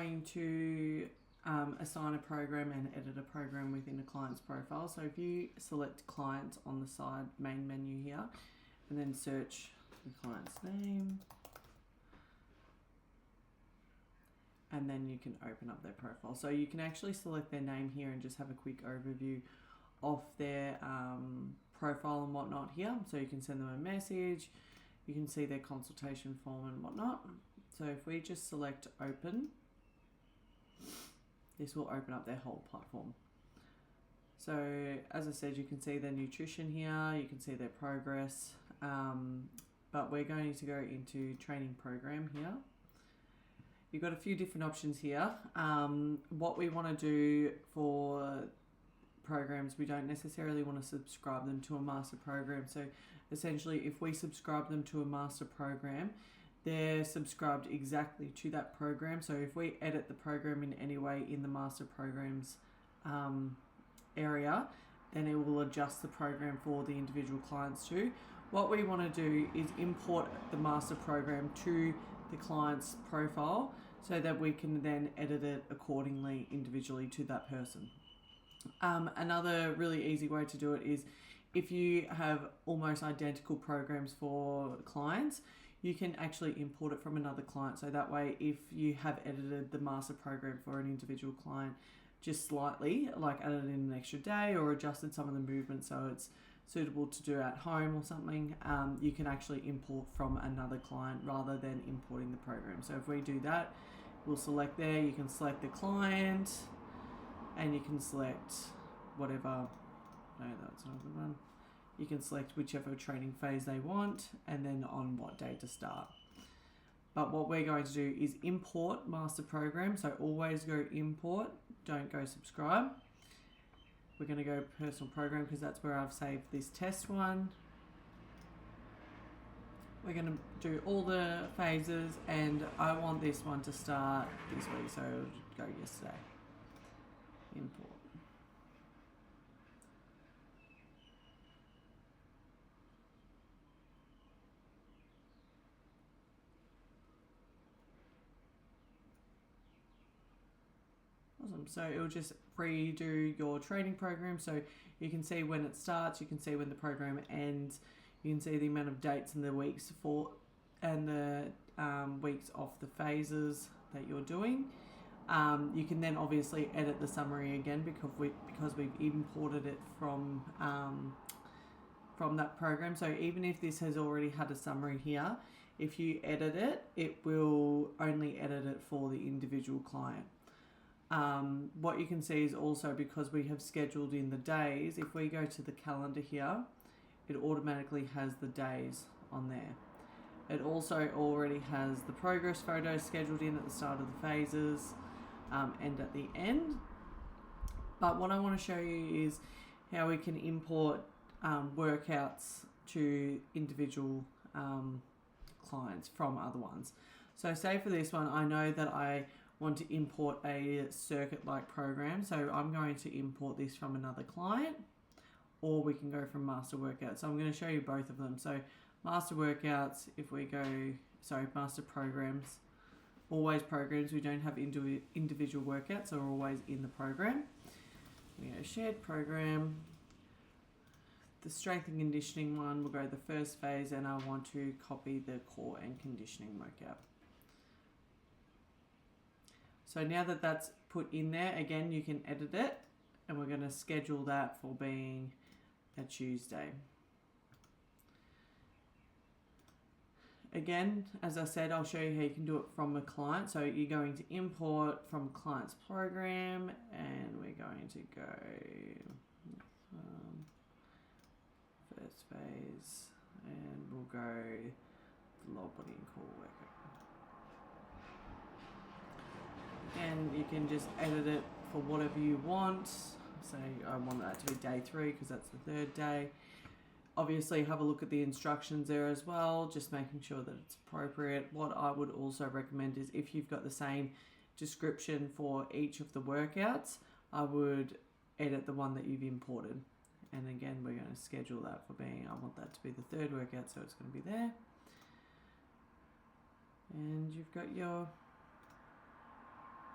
going to assign a program and edit a program within a client's profile. So if you select client on the side main menu here and then search the client's name, and then you can open up their profile. So you can actually select their name here and just have a quick overview of their profile and whatnot here. So you can send them a message, you can see their consultation form and whatnot. So if we just select open, this will open up their whole platform. So as I said, you can see their nutrition here, you can see their progress, but we're going to go into training program here. You've got a few different options here. What we want to do for programs, we don't necessarily want to subscribe them to a master program. So essentially, if we subscribe them to a master program, they're subscribed exactly to that program. So if we edit the program in any way in the master programs area, then it will adjust the program for the individual clients too. What we want to do is import the master program to the client's profile so that we can then edit it accordingly individually to that person. Another really easy way to do it is if you have almost identical programs for clients, you can actually import it from another client. So that way, if you have edited the master program for an individual client just slightly, like added in an extra day or adjusted some of the movement so it's suitable to do at home or something, you can actually import from another client rather than importing the program. So if we do that, we'll select there, you can select the client and you can select whatever, no, that's not a good one. You can select whichever training phase they want and then on what day to start. But what we're going to do is import master program. So always go import, don't go subscribe. We're going to go personal program because that's where I've saved this test one. We're going to do all the phases and I want this one to start this week. So go yesterday. Import. Awesome. So it will just redo your training program. So you can see when it starts, you can see when the program ends, you can see the amount of dates and the weeks for, and the weeks of the phases that you're doing. You can then obviously edit the summary again because we've imported it from that program. So even if this has already had a summary here, if you edit it, it will only edit it for the individual client. What you can see is also because we have scheduled in the days, if we go to the calendar here, it automatically has the days on there. It also already has the progress photos scheduled in at the start of the phases and at the end. But what I want to show you is how we can import workouts to individual clients from other ones. So say for this one, I know that I want to import a circuit-like program. So I'm going to import this from another client, or we can go from master workouts. So I'm going to show you both of them. So master workouts, if we go, master programs, always programs. We don't have individual workouts, so we're always in the program. We go shared program. The strength and conditioning one, we'll go to the first phase, and I want to copy the core and conditioning workout. So now that that's put in there, again, you can edit it, and we're going to schedule that for being a Tuesday. Again, as I said, I'll show you how you can do it from a client. So you're going to import from client's program, and we're going to go first phase, and we'll go lower body and core workout. And you can just edit it for whatever you want. Say I want that to be day 3 because that's the third day. Obviously have a look at the instructions there as well, just making sure that it's appropriate. What I would also recommend is if you've got the same description for each of the workouts, I would edit the one that you've imported. And again, we're going to schedule that for being, I want that to be the third workout, so it's going to be there. And you've got your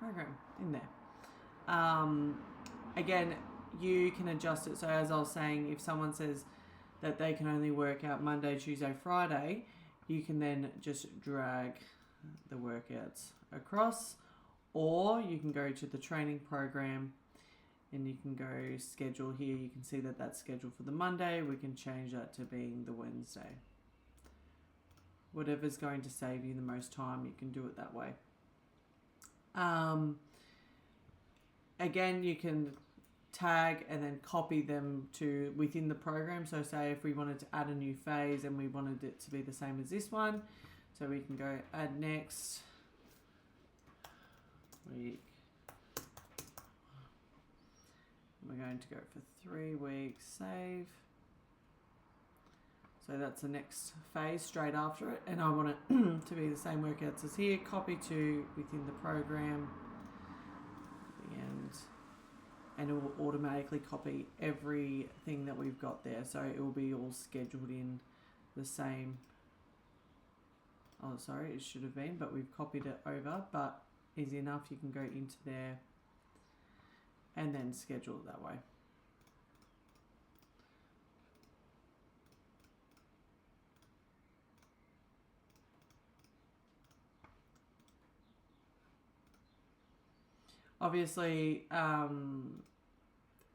program in there. Again, you can adjust it. So as I was saying, if someone says that they can only work out Monday, Tuesday, Friday, you can then just drag the workouts across, or you can go to the training program and you can go schedule here. You can see that that's scheduled for the Monday. We can change that to being the Wednesday. Whatever's going to save you the most time, you can do it that way. Again, you can tag and then copy them to within the program. So say if we wanted to add a new phase and we wanted it to be the same as this one, so we can go add next week. We're going to go for 3 weeks, save. So that's the next phase straight after it. And I want it to be the same workouts as here. Copy to within the program. And it will automatically copy everything that we've got there. So it will be all scheduled in the same. Oh, sorry, it should have been, but we've copied it over. But easy enough, you can go into there and then schedule it that way. Obviously,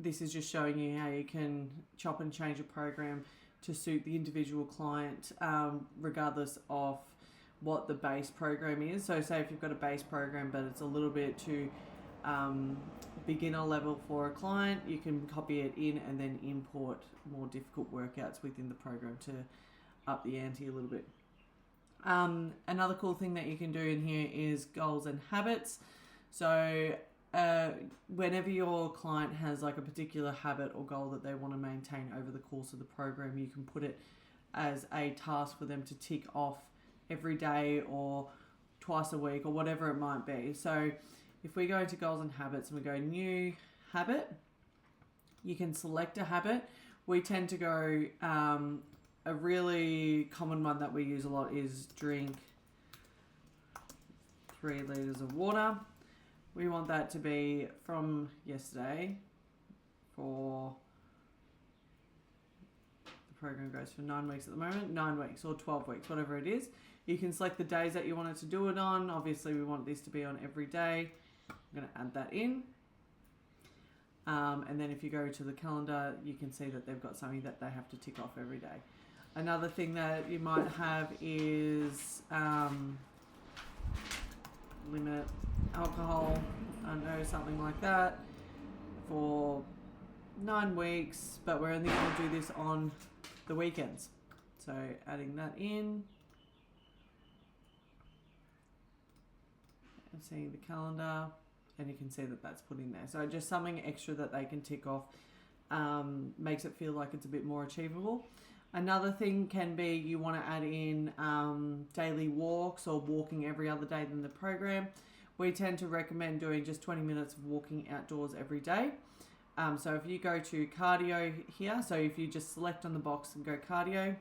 this is just showing you how you can chop and change a program to suit the individual client, regardless of what the base program is. So say if you've got a base program, but it's a little bit too beginner level for a client, you can copy it in and then import more difficult workouts within the program to up the ante a little bit. Another cool thing that you can do in here is goals and habits. So whenever your client has like a particular habit or goal that they want to maintain over the course of the program, you can put it as a task for them to tick off every day or twice a week or whatever it might be. So if we go into goals and habits and we go new habit, you can select a habit. We tend to go, a really common one that we use a lot is drink 3 liters of water. We want that to be from yesterday for, the program goes for 9 weeks at the moment, 9 weeks or 12 weeks, whatever it is. You can select the days that you want it to do it on. Obviously we want this to be on every day. I'm going to add that in. And then if you go to the calendar, you can see that they've got something that they have to tick off every day. Another thing that you might have is limit alcohol, I know, something like that, for 9 weeks, but we're only going to do this on the weekends. So adding that in and seeing the calendar, and you can see that that's put in there. So just something extra that they can tick off, makes it feel like it's a bit more achievable. Another thing can be you want to add in daily walks or walking every other day than the program. We tend to recommend doing just 20 minutes of walking outdoors every day. So if you go to cardio here, so if you just select on the box and go cardio,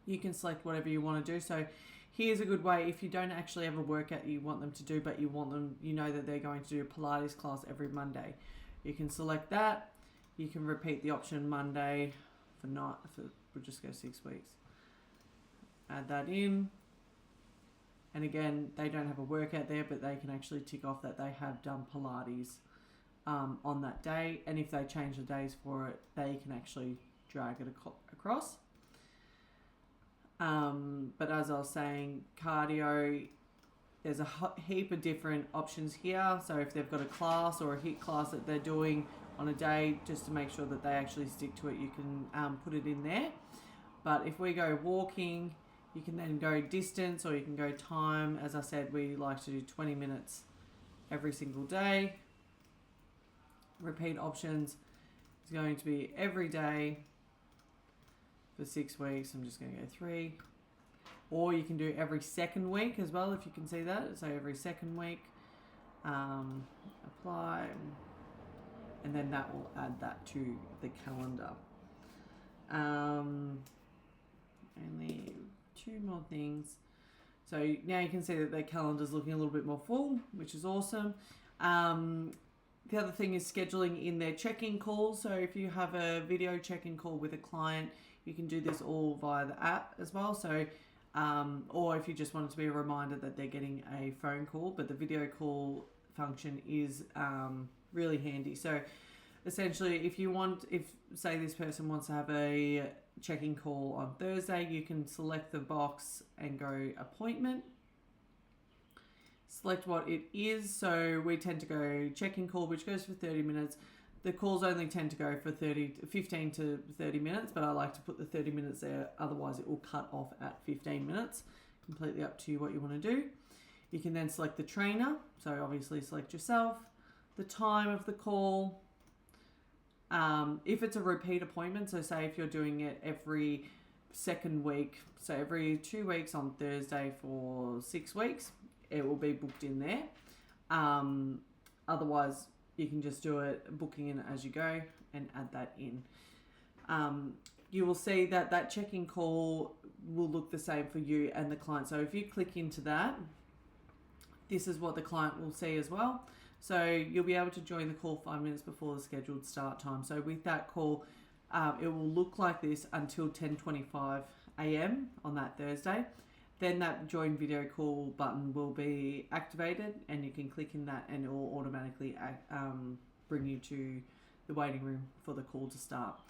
you can select whatever you want to do. So here's a good way if you don't actually have a workout you want them to do, but you want them, you know that they're going to do a Pilates class every Monday. You can select that. You can repeat the option Monday we'll just go 6 weeks. Add that in. And again, they don't have a workout there, but they can actually tick off that they have done Pilates on that day. And if they change the days for it, they can actually drag it across. But as I was saying, cardio, there's a heap of different options here. So if they've got a class or a HIIT class that they're doing on a day, just to make sure that they actually stick to it, you can put it in there. But if we go walking, you can then go distance or you can go time. As I said, we like to do 20 minutes every single day. Repeat options is going to be every day for 6 weeks. I'm just going to go 3. Or you can do every second week as well, if you can see that. So every second week, apply, and then that will add that to the calendar. Only 2 more things. So now you can see that their calendar's looking a little bit more full, which is awesome. The other thing is scheduling in their check-in calls. So if you have a video check-in call with a client, you can do this all via the app as well. So, or if you just want it to be a reminder that they're getting a phone call, but the video call function is really handy. So essentially, if say this person wants to have a check-in call on Thursday, you can select the box and go appointment. Select what it is. So we tend to go check-in call, which goes for 30 minutes. The calls only tend to go for 15 to 30 minutes, but I like to put the 30 minutes there. Otherwise, it will cut off at 15 minutes. Completely up to you what you want to do. You can then select the trainer. So obviously select yourself, the time of the call. If it's a repeat appointment, so say if you're doing it every second week, so every 2 weeks on Thursday for 6 weeks, it will be booked in there. Otherwise, you can just do it booking in as you go and add that in. You will see that check-in call will look the same for you and the client. So if you click into that, this is what the client will see as well. So you'll be able to join the call 5 minutes before the scheduled start time. So with that call, it will look like this until 10:25 a.m. on that Thursday. Then that join video call button will be activated and you can click in that and it will automatically bring you to the waiting room for the call to start.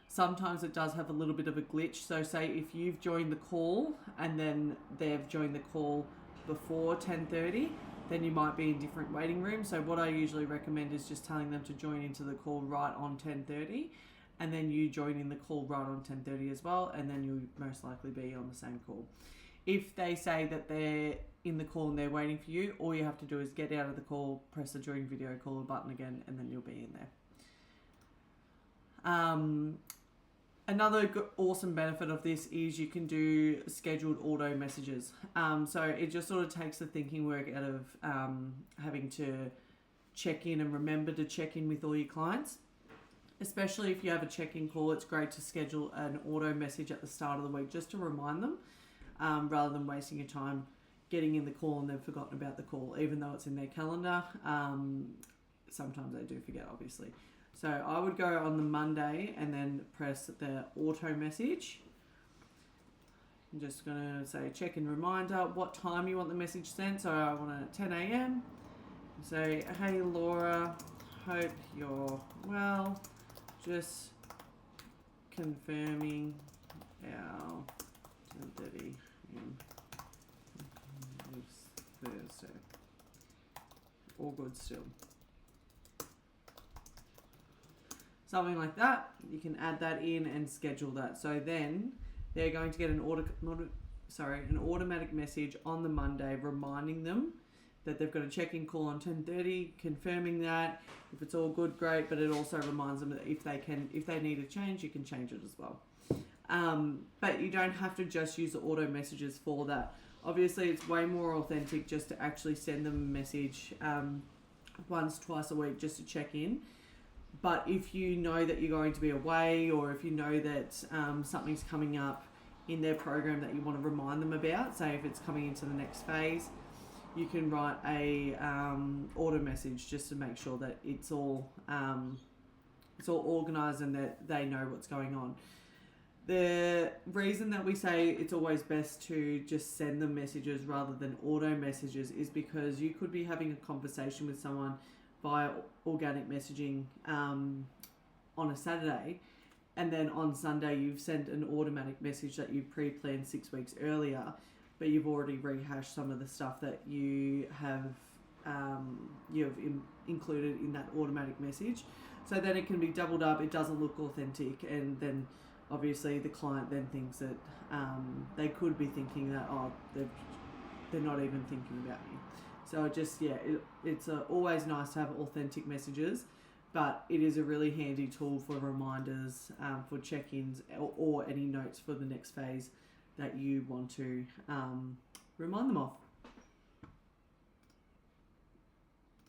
Sometimes it does have a little bit of a glitch. So say if you've joined the call and then they've joined the call before 10:30, then you might be in different waiting rooms. So what I usually recommend is just telling them to join into the call right on 10:30 and then you join in the call right on 10:30 as well, and then you'll most likely be on the same call. If they say that they're in the call and they're waiting for you, all you have to do is get out of the call, press the join video call button again, and then you'll be in there. Another awesome benefit of this is you can do scheduled auto messages. So it just sort of takes the thinking work out of having to check in and remember to check in with all your clients. Especially if you have a check-in call, it's great to schedule an auto message at the start of the week just to remind them. Rather than wasting your time getting in the call and they've forgotten about the call, even though it's in their calendar. Sometimes they do forget, obviously. So I would go on the Monday and then press the auto message. I'm just going to say check-in reminder, what time you want the message sent. So I want it at 10 a.m. Say, hey Laura, hope you're well. Just confirming our 10:30 Thursday. All good still. Something like that. You can add that in and schedule that. So then they're going to get an automatic message on the Monday reminding them that they've got a check-in call on 10:30, confirming that. If it's all good, great. But it also reminds them that if they need a change, you can change it as well. But you don't have to just use the auto messages for that. Obviously, it's way more authentic just to actually send them a message once, twice a week just to check in. But if you know that you're going to be away, or if you know that something's coming up in their program that you want to remind them about, say if it's coming into the next phase, you can write a auto message just to make sure that it's all organised and that they know what's going on. The reason that we say it's always best to just send them messages rather than auto messages is because you could be having a conversation with someone via organic messaging on a Saturday, and then on Sunday you've sent an automatic message that you pre-planned 6 weeks earlier, but you've already rehashed some of the stuff that you have included in that automatic message. So then it can be doubled up, it doesn't look authentic, and then obviously the client then thinks that they could be thinking that, they're not even thinking about me. So it's always nice to have authentic messages, but it is a really handy tool for reminders, for check-ins, or any notes for the next phase that you want to remind them of.